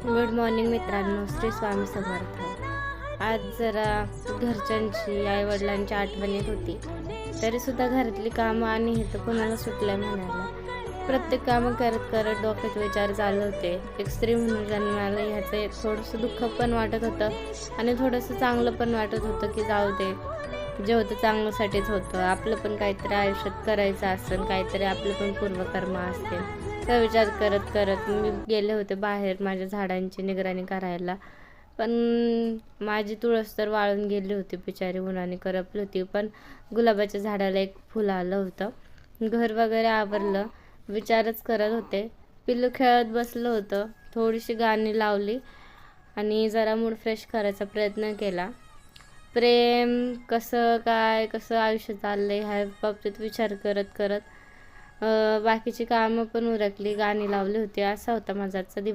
Good morning मित्रांनो, श्री स्वामी समर्थ। आज जरा घरच्यांची आईवडिलांची आठवण येत होती, तरीसुद्धा घरातली कामं आणि हे तर कोणाला सुटलं म्हणायला। प्रत्येक कामं करत करत डोक्यात विचार चालू होते। एक स्त्री म्हणून जन्माला ह्याचं एक थोडंसं दुःख पण वाटत होतं आणि थोडंसं चांगलं पण वाटत होतं की जाऊ दे, जे होतं चांगल्यासाठीच होतं। आपलं पण काहीतरी आयुष्यात करायचं असेल, काहीतरी आपलं पण पूर्वकर्म असते, तर विचार करत करत मी गेले होते बाहेर माझ्या झाडांची निगराणी करायला। पण माझी तुळस तर वाळून गेली होती, बिचारी उन्हाने करपली होती। पण गुलाबाच्या झाडाला एक फुल आलं होतं। घर वगैरे आवरलं, विचारच करत होते। पिल्लू खेळत बसलं होतं, थोडीशी गाणी लावली आणि जरा मूड फ्रेश करायचा प्रयत्न केला। प्रेम कसं काय, कसं आयुष्य चाललंय ह्या बाबतीत विचार करत करत बाकीची कामं पण उरकली, गाणी लावली होती। असा होता माझा आजचा दिवस।